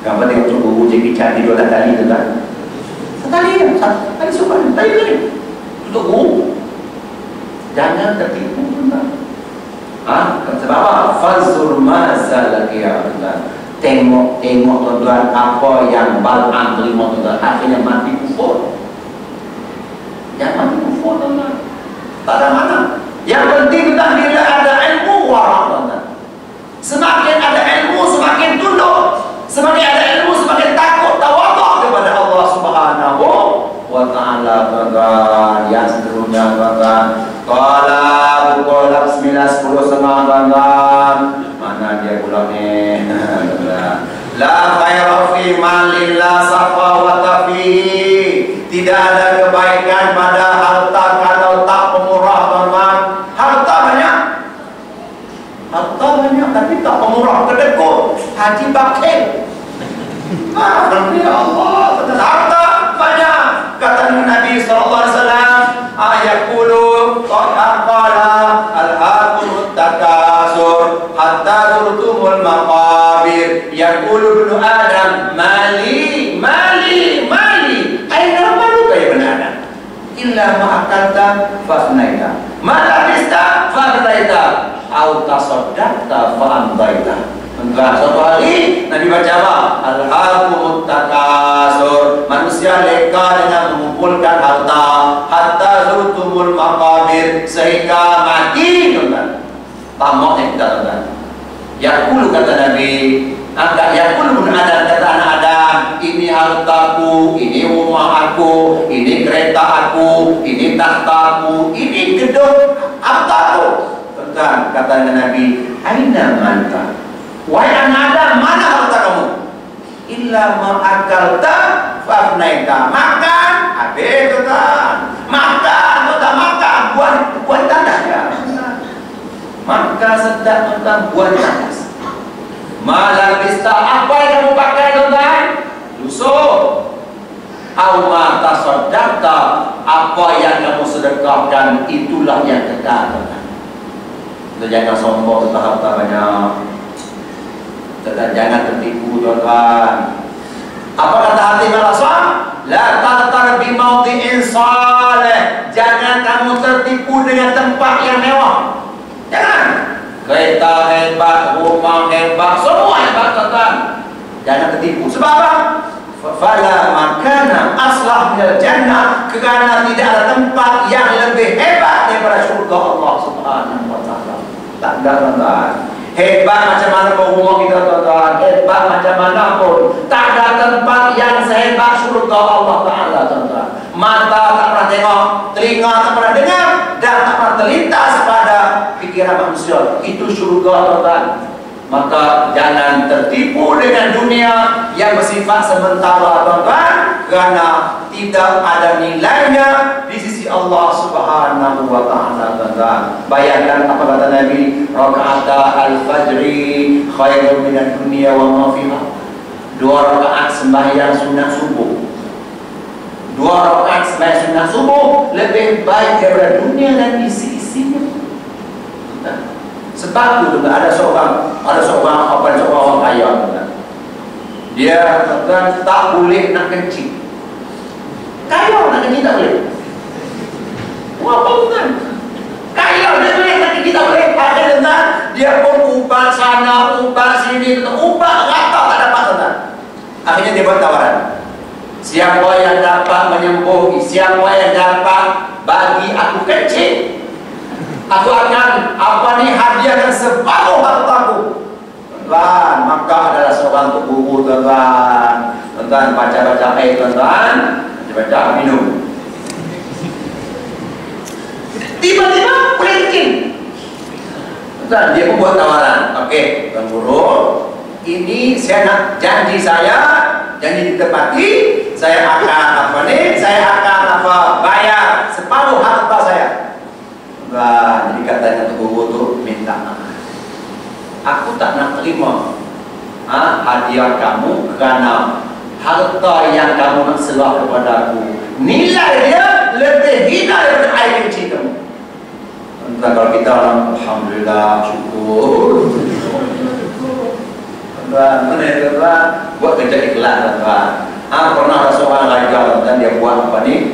Kamu tengok tu guru Jackie Chan di 12 kali, tuan-tuan. Sekali sopan, tadi. Untuk guru. Jangan tertipu, tuan-tuan. Sebab apa? Fazur mazalaki, tuan-tuan. Tengok, tuan-tuan, apa yang Bal'am terima, tuan-tuan. Akhirnya mati kufur. Jangan mati kufur, tuan-tuan. Tak ada mana. Yang penting, tuan-tuan, bila ada ilmu, warah, tuan-tuan. Semakin ada ilmu, semakin tunduk. Semakin ada ilmu, semakin takut, tawaduk kepada Allah Subhanahu wa Ta'ala, tuan-tuan. Yang seterusnya, tuan-tuan, qala pukul 9:10 setengah, tuan-tuan. Mana dia pula ni? La khaira fi malin la safawata fihi. Tidak ada kebaikan pada harta kalau tak pemurah, tuan-tuan. Harta banyak, tapi tak pemurah. haji bakil. Ya Allah, harta banyak. Kata Nabi SAW, ayakulu qala alhaakumut takasur hatta zurtumul maqabir. Yaqulu ibnu Adam, mali, mali, mali. Aina maluka ya ibnu Adam? Illa ma'akalta fafnaita, ma labista fafnaita, au tasaddaqta fa'amdaita. Enggak, suatu hari Nabi baca apa? Alhaakumut takasur. Manusia leka dengan mengumpulkan harta hatta zurtumul maqabir, sehingga mati, teman. Tamak yang kita teman. Yaqulu kata Nabi, agak yaqulu ibnu Adam, kata anak Adam, ini hartaku, ini rumah aku, ini kereta aku, ini tahtaku, ini gedung hartaku. Tentang kata Nabi, aina manta? Wahai anak Adam, mana harta kamu? Illa ma'akalta fafnaita. Makan, habis tuan. Makan, tuan, makan. Buat tandanya. Makan sedap tuan, buat tanda. Malam bista, apa yang kamu pakai tuan? Lusuk. Auma tasaddaqta, apa yang kamu sedekahkan itulah yang kekal tuan. Jangan sombong tentang harta banyak. Jangan tertipu tuan-tuan. Apa kata hati Rasul? La tartar bi mawdi'in salih. Jangan kamu tertipu dengan tempat yang mewah. Jangan. Kereta hebat, rumah hebat, semua hebat tuan-tuan. Jangan tertipu. Sebab apa? Fala makana aslah minal jannah. Kerana tidak ada tempat yang lebih hebat daripada syurga Allah Subhanahu wa taala. Tak ada tuan-tuan. Hebat macam mana pun rumah kita tuan-tuan, hebat macam mana pun, tak ada tempat yang sehebat syurga Allah Ta'ala tuan-tuan. Mata tak pernah tengok, telinga tak pernah dengar, dan tak pernah terlintas pada pikiran manusia. Itu syurga tuan-tuan. Maka jangan tertipu dengan dunia yang bersifat sementara tuan-tuan, kerana tidak ada nilainya di sisi Allah Subhanahu wa taala tuan-tuan. Bayangkan apa kata Nabi, rakaat al-fajri khairun minad dunya wa ma fiha. 2 rakaat sembahyang sunat subuh. 2 rakaat sembahyang sunat subuh lebih baik daripada dunia dan isi-isinya. Sebab itu ada seorang orang kaya, dia kata tak boleh nak kencing. Kaya nak kencing tak boleh. Apa bukan? Kaya dia boleh nak kencing tak boleh. Ada tentang dia pun ubah sana, ubah sini, ubah rata tak dapat tentang. Akhirnya dia buat tawaran. Siapa yang dapat menyembuh, siapa yang dapat bagi aku kencing, aku akan hadiahkan separuh hartaku. Tuan, maka adalah seorang untuk guru tuan-tuan. Tuan-tuan baca-baca air tuan-tuan, baca minum. Tiba-tiba boleh kencing. Tuan, dia pun buat tawaran. Okey, tuan guru, ini saya nak janji ditepati. Saya akan bayar separuh harta saya. Wah, jadi katanya untuk guru tu minta maaf. Aku tak nak terima hadiah kamu kerana harta yang kamu nak serah kepada aku, nilai dia lebih hina daripada air kencing kamu. Entah kalau kita orang alhamdulillah, syukur. Tuan-tuan, buat kerja ikhlas tuan-tuan. Pernah ada seorang raja dan dia buat hari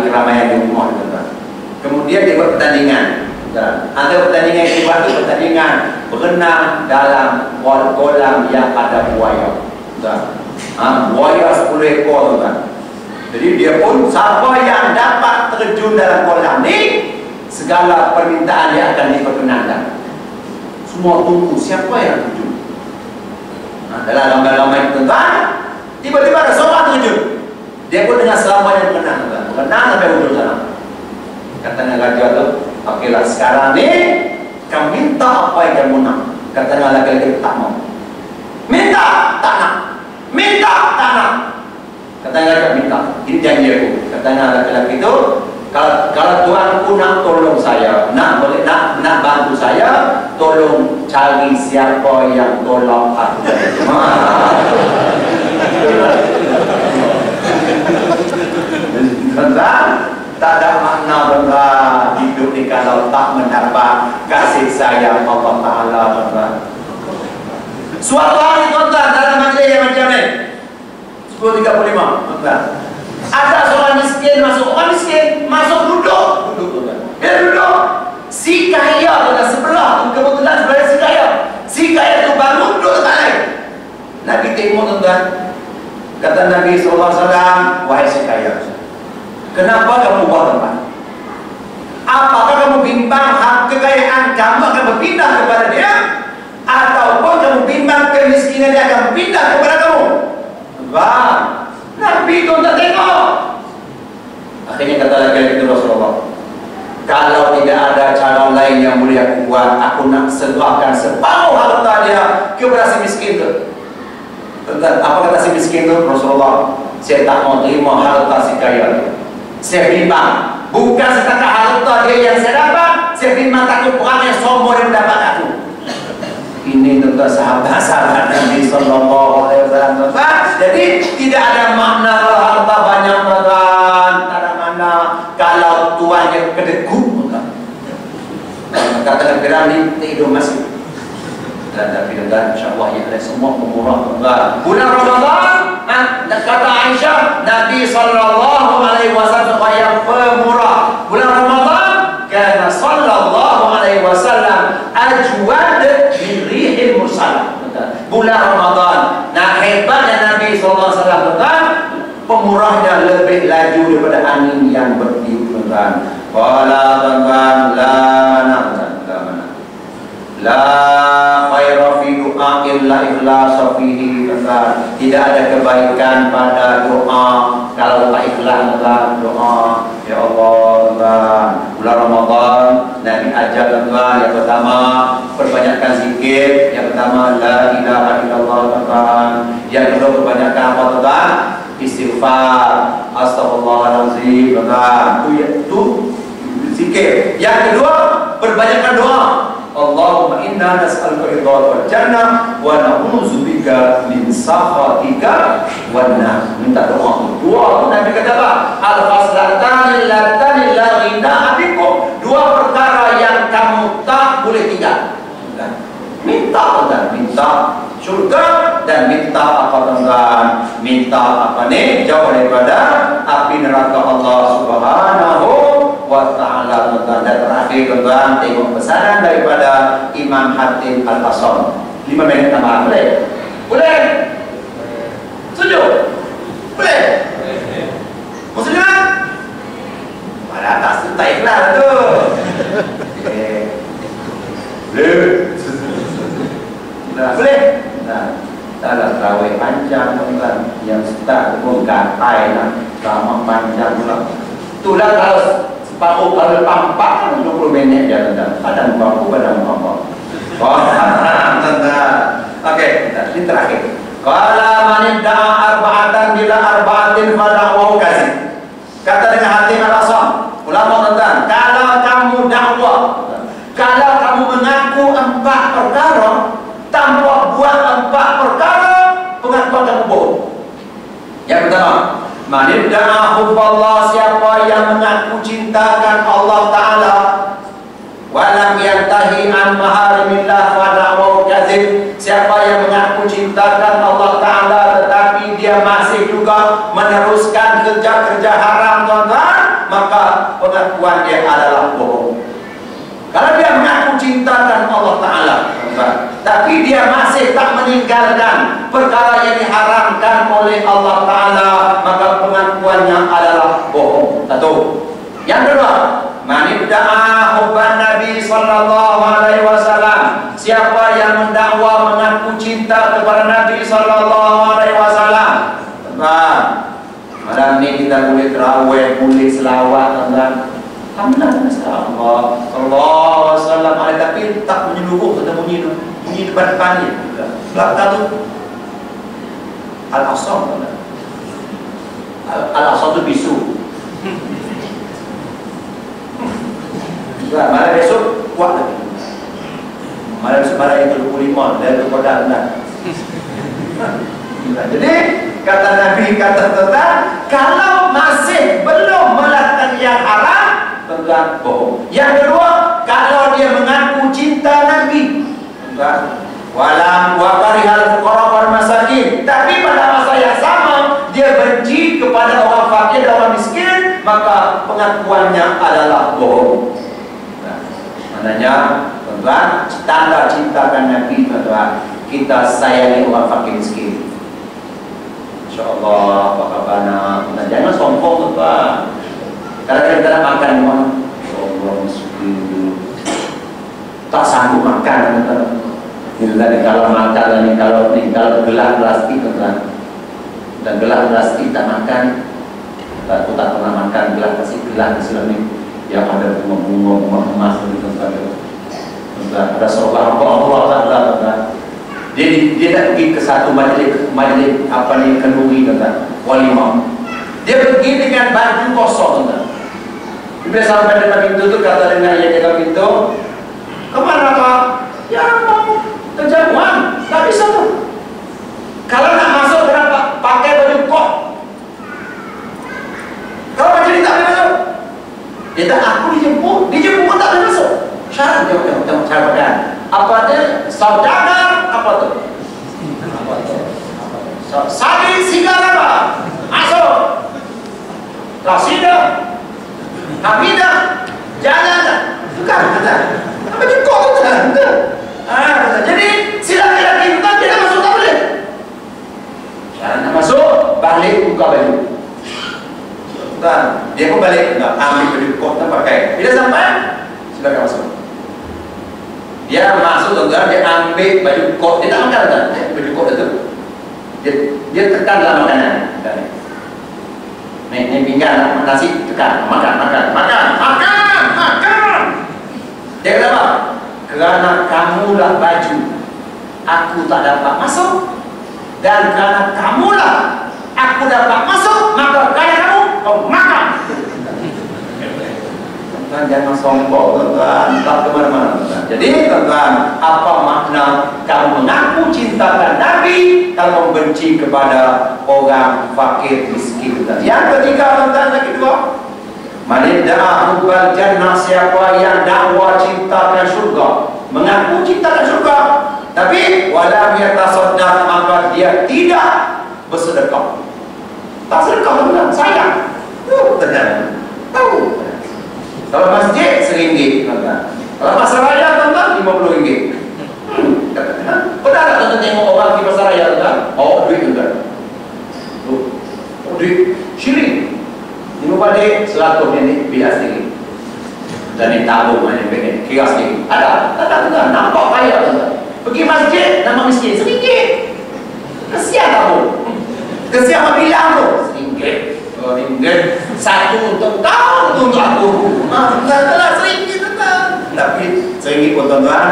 keramaian di rumah tuan-tuan. Kemudian dia buat pertandingan. Ada pertandingan yang dibuat itu pertandingan berenang dalam kolam yang ada buaya. Buaya 10 ekor tuan. Jadi dia pun siapa yang dapat terjun dalam kolam ni, segala permintaan dia akan diperkenankan. Semua tunggu siapa yang terjun. Dalam ramai-ramai tuan, tiba-tiba ada seorang terjun. Dia pun dengan selamanya berenang tuan. Berenang sampai ujung sana. Katanya raja tu, okeylah sekarang ni kamu minta apa yang kamu nak. Katanya laki-laki tak mau. Minta, tak nak. Minta, tak nak. Katanya raja minta. Ini janji aku. Katanya laki-laki tu, kalau tuanku nak tolong saya, nak bantu saya, tolong cari siapa yang tolong aku. Tuan-tuan, tak ada makna tuan-tuan hidup ni kalau tak mendapat kasih sayang Allah Ta'ala tuan-tuan. Suatu hari tuan-tuan dalam majlis yang macam ni 10.35 tuan-tuan, ada seorang miskin masuk. Orang miskin masuk duduk tuan-tuan. Dia duduk. Si kaya tuan-tuan sebelah tu, kebetulan sebelah si kaya. Si kaya tu baru duduk dekat lain. Nabi tengok tuan-tuan. Kata Nabi SAW, wahai si kaya, kenapa kamu buat tempat? Apakah kamu bimbang hak kekayaan kamu akan berpindah kepada dia, ataupun kamu bimbang kemiskinan dia akan berpindah kepada kamu? Wah, Nabi itu tak tengok. Akhirnya kata lagi itu Rasulullah, kalau tidak ada cara lain yang boleh aku buat, aku nak serahkan separuh harta dia kepada si miskin itu. Tentang apa kata si miskin itu? Rasulullah, saya tak mau terima harta si kaya itu. Saya bimbang, bukan setakat harta dia yang saya dapat, saya bimbang takut orang yang sombong yang mendapat aku. Ini tentang sahabat-sahabat Nabi Sallallahu Alaihi Wasallam. Jadi tidak ada makna kalau harta banyak tuan, tak ada makna kalau tuannya kedekut. Kata berani tidur masih. Dan tapi tuan, insyaAllah yang ada semua pemurah tuan. Bulan Ramadan, kata Aisyah, Nabi Sallallahu Alaihi Wasallam yang pemurah. Bulan Ramadan, karena Sallallahu Alaihi Wasallam ajwad min rihil mursalah. Bulan Ramadan, nah hebatnya Nabi Sallallahu Alaihi Wasallam tuan, pemurahnya lebih laju daripada angin yang bertiup tuan. Wala tuan, la mana, la khaira fi du'a illa ikhlas fihi tuan. Tidak ada kebaikan pada doa kalau tak ikhlas tuan. Doa ya Allah tuan. Bulan Ramadan Nabi ajar tuan, yang pertama perbanyakkan zikir, yang pertama la ilaha illallah tuan. Yang kedua perbanyakkan apa tuan? Istighfar, astagfirullahalazim tuan. Itu zikir. Yang kedua perbanyakkan doa. Allahumma inna nas'aluka ridhaka wal jannah wa na'udzubika min sakhatika wan nar. Minta doa. Doa Nabi kata apa? Al-faslatani latani la ghina bikum. Dua perkara yang kamu tak boleh tinggal. Minta dan minta surga dan minta apa tuan? Minta apa nih? Jauh daripada api neraka Allah Subhanahu wa ta'ala tuan. Dan terakhir tuan, tengok pesanan daripada Imam Hatim Al-Asam. 5 minit tambah boleh? Boleh? Setuju? Boleh? Muslimat? Pada atas tu tak ikhlas tu. Boleh? Boleh? Nah, dalam tarawih panjang tuan, yang start pun gatai lah, lama panjang pula. Itulah kalau separuh kalau 20 minit je tuan. Pada muka aku, pada muka apa? Oh, tuan. Okey, ini terakhir. Qala man da'a arba'atan bila arba'atin fada'wahu kasih. Kata dengan hati al-asam, ulama tuan, kalau kamu dakwah, kalau kamu mengaku 4 perkara tanpa buat 4 perkara, pengakuan kamu bohong. Yang pertama, man da'a hubballah, siapa yang mengaku cintakan Allah Ta'ala, walam yantahi an maharimillah fada'wahu kadzib. Siapa yang mengaku cintakan Allah Ta'ala tetapi dia masih juga meneruskan kerja-kerja haram tuan-tuan, maka pengakuan dia adalah bohong. Kalau dia mengaku cintakan Allah Ta'ala tuan-tuan, tapi dia masih tak meninggalkan perkara yang diharamkan oleh Allah Ta'ala, maka pengakuannya adalah bohong. Satu. Yang kedua, man idda'a hubban Nabi sallallahu alaihi wasallam, siapa yang mendakwa mengaku cinta kepada Nabi sallallahu alaihi wasallam. Tuan, malam ni kita boleh tarawih, boleh selawat tuan. Alhamdulillah, Allah sallallahu alaihi wasallam, tapi tak menyeluruh, kita bunyi depan-depan ni. Belakang tu al-asam tuan. Al-asam tu bisu. Malam besok kuat lagi. Malam sebarang yang 25 dan itu kodal benar. Jadi kata Nabi, kata tuan, kalau masih belum melakukan yang haram, tuan bohong. Yang kedua, kalau dia mengaku cinta Nabi, tuan, walam wa karihal fuqara wal masakin, tapi pada masa yang sama dia benci kepada orang fakir dan orang miskin, maka pengakuannya adalah bohong. Nah, maknanya tuan, tanda cintakan Nabi, tuan, kita sayangi orang fakir miskin. InsyaAllah, apa kabarnya? Nah, jangan sombong, tuan. Kadang-kadang kita nak makan memang sombong miskin, tak sanggup makan, tuan. Ini tadi kalau makan, kalau gelas plastik, tuan. Dan gelas plastik tak makan, aku tak pernah makan gelas plastik, gelas Islam ini yang ada bunga-bunga emas gitu, tuan. Ada seorang Allah, tuan. Dia tak pergi ke satu majlis apa ni, kenduri, tuan, walimah. Dia pergi dengan baju kosong, tuan. Bila sampai depan pintu tu, kata dengan yang jaga pintu, kemana Pak? Ya mau ke jamuan, tak bisa tu. Kalau nak masuk kenapa? Pakai baju kok. Kalau macam ni tak boleh masuk. Dia tak, aku dijemput pun tak boleh masuk. Syarat tengok syarat. Apa dia? Saudara apa tu? Sari sigara apa? Masuk. Rasidah, Hamidah, jalan tak? Bukan, kata. Apa dia kok tu? Jadi silakan lagi bukan tidak masuk tak boleh. Syarat nak masuk, balik buka baju. Bukan, dia pun balik, ambil baju kok tak pakai. Bila sampai, silakan masuk. Dia masuk, tuan, dia ambil baju kok, dia tak makan, tuan. Baju kok itu. Dia tekan dalam makanan. Ini pinggan nasi, tekan, makan. Dia kata apa? Kerana kamulah baju, aku tak dapat masuk. Dan kerana kamulah aku dapat masuk, maka kaya kamu makan. Tuan, jangan sombong, tuan. Tak kemana-mana, tuan. Jadi, tuan, apa makna kamu mengaku cintakan Nabi, kalau membenci kepada orang fakir miskin, tuan. Yang ketiga, tuan, yang kedua, manidda'a hubbal jannah, siapa yang dakwa cintakan surga, mengaku cintakan surga, tapi walam yatasaddaq, maka dia tidak bersedekah. Tak sedekah, tuan, sayang. Ternyata tahu. Kalau masjid RM1, tuan. Kalau pasar raya, tuan, RM50. Pernah tak tuan tengok orang di pasar raya, tuan? Oh, duit, tuan. Oh, duit syirik. Ini balik 100 ni biar sedikit. Dan ni tabung mana pengen kira sedikit. Ada, tuan, nampak kaya, tuan. Pergi masjid, nama miskin RM1. Kesian tabung. Kesian bilang tu RM1. Satu untuk kau, untuk aku. Taklah RM1, tuan. Tapi RM1 pun, tuan,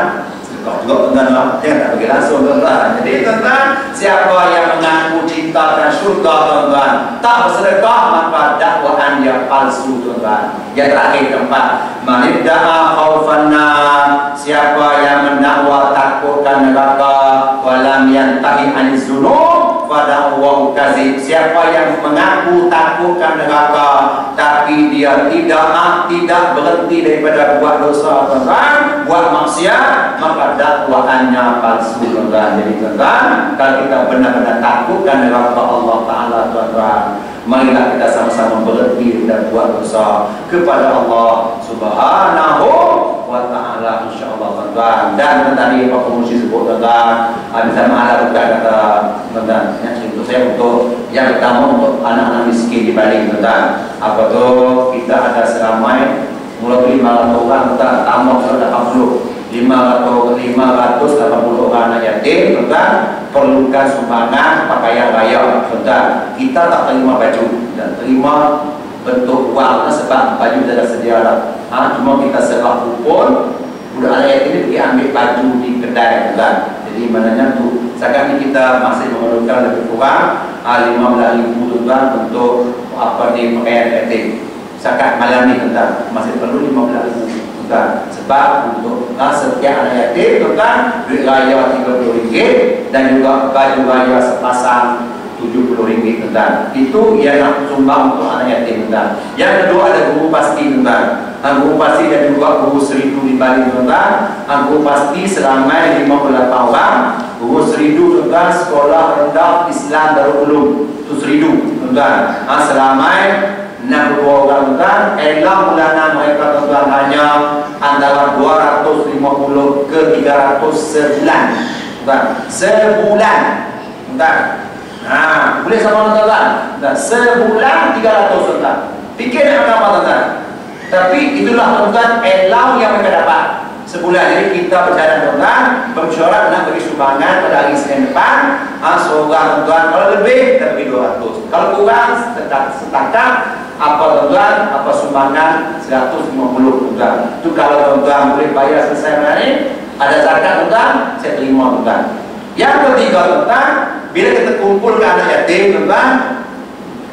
sedekah juga, tuan. Jangan tak pergi langsung, tuan. Jadi, tuan, siapa yang mengaku cintakan syurga, tuan, tak bersedekah, maka dakwaan dia palsu, tuan. Yang terakhir, keempat, manidda'a khaufan nar, siapa yang mendakwa takutkan neraka, walam yantahi aniz dzunub, fada'u kazib, siapa yang mengaku takutkan neraka tapi dia tidak berhenti daripada buat dosa, tuan, buat maksiat, maka dakwaannya palsu, tuan. Jadi, tuan, kalau kita benar-benar takutkan neraka Allah Ta'ala, tuan, marilah kita sama-sama berhenti dan buat dosa kepada Allah Subhanahu wa Ta'ala, insyaAllah, tuan. Dan tadi Pak Pengurusi sebut, tuan, bisa mengalah bukan kata, tuan, untuk saya, untuk yang pertama untuk anak-anak miskin di Bali, tuan. Apa tu, kita ada seramai mulai 500 orang, tuan, tambah 580 orang anak yatim, tuan, perlukan sumbangan pakaian raya, tuan. Kita tak terima baju dan terima bentuk wang sebab baju dah sedia dah. Cuma kita serah kupon, budak anak yatim ini pergi ambil baju di kedai, tuan. Jadi maknanya tu, sekarang ni kita masih memerlukan lebih kurang 15,000, tuan, untuk apa ni pakaian yatim. Sekarang malam ni, tuan, masih perlu 15,000. tuan. Sebab untuk setiap anak yatim tuan, duit raya RM30 dan juga baju raya sepasang RM70 tuan. Itu yang nak sumbang untuk anak yatim tuan. Yang kedua ada guru pasti tuan. Guru pasti dan juga guru seridu di Bali tuan. Guru pasti seramai 58 orang. Guru seridu tuan, sekolah rendah Islam Darul Ulum tu seridu tuan. Seramai 62 orang tuan. Elang bulanan mereka tuan hanya antara 250 ke 300 sebulan tuan. Sebulan tuan. Boleh sama tuan-tuan. Sebulan 300 tuan. Fikir nak apa tuan-tuan. Tapi itulah tuan-tuan elang yang mereka dapat sebulan. Jadi kita berjalan tuan-tuan, bermesyuarat nak beri sumbangan pada hari Senin depan. Seorang tuan-tuan kalau lebih kita beri 200. Kalau kurang setakat apa tuan-tuan, apa sumbangan 150 tuan-tuan. Itu kalau tuan-tuan boleh bayar selesai hari ada zakat tuan-tuan, saya terima tuan-tuan. Yang ketiga tuan-tuan, bila kita kumpulkan anak yatim tuan-tuan,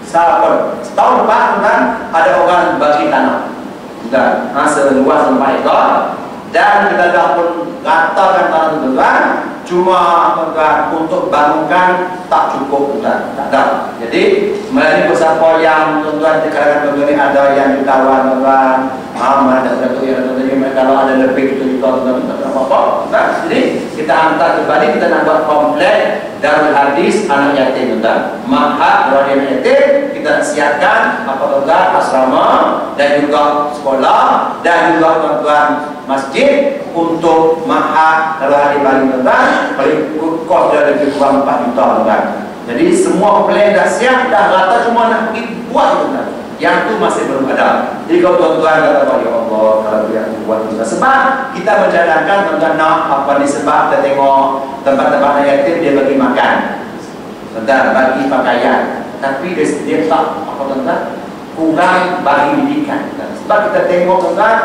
setahun depan tuan-tuan ada orang bagi tanah tuan, seluas 4 ekor, dan kita dah pun ratakan tanah tuan-tuan. Cuma tuan-tuan untuk bangunkan tak cukup tuan, tak ada. Jadi melalui siapa yang tuan-tuan di kalangan tuan-tuan ini ada yang jutawan tuan-tuan, mana ada tuan-tuan yang tuan-tuan kalau ada lebih itu juga tuan-tuan tak apa-apa tuan. Jadi kita hantar ke Bali, kita nak buat komplek Darul Hadis anak yatim tuan. Mahat Darul Yatim kita siapkan apa tuan-tuan, asrama dan juga sekolah dan juga tuan-tuan masjid untuk Mahat Darul Hadis Bali tuan. Paling kos dia lebih kurang 4 juta tuan. Jadi semua plan dah siap, dah rata, cuma nak pergi buat tuan. Yang tu masih belum ada. Jadi kalau tuan-tuan kata, ya Allah, kalau dia buat tuan. Sebab kita menjalankan tuan-tuan nak apa ni, sebab kita tengok tempat-tempat yatim dia bagi makan, tuan, bagi pakaian. Tapi dia tak apa tuan, kurang bagi pendidikan. Sebab kita tengok tuan,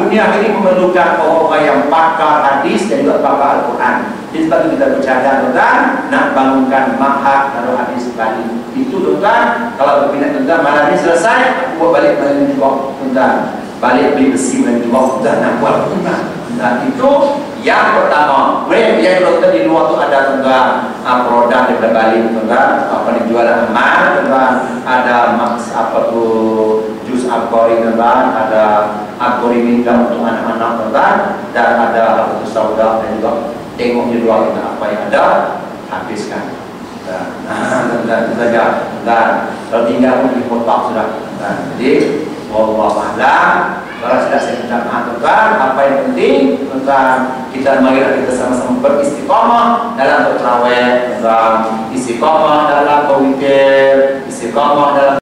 dunia ini memerlukan orang-orang yang pakar hadis dan juga pakar Al-Quran. Jadi sebab kita bercanda tuan, nak bangunkan Mahat Darul Hadis Bali. Itu tuan, kalau berpindah tuan, malam ini selesai, aku buat balik malam juga tuan. Balik beli besi malam juga tuan, nak buat tuan. Dan itu yang pertama. Yang kedua di luar tu ada tuan, produk daripada Bali tuan, apa dijual amal tuan, ada apa tu jus Al-Qori tuan, ada Al-Qori minta untuk anak-anak tuan, dan ada apa tu saudah dan juga tengok di luar kita apa yang ada, habiskan. Dan saja. Dan kalau tinggal pun di kotak sudah. Jadi wallahu a'lam. Kalau sudah saya minta maaf tuan, apa yang penting tuan, kita marilah kita sama-sama beristiqamah dalam bertarawih, istiqamah dalam berwitir, istiqamah dalam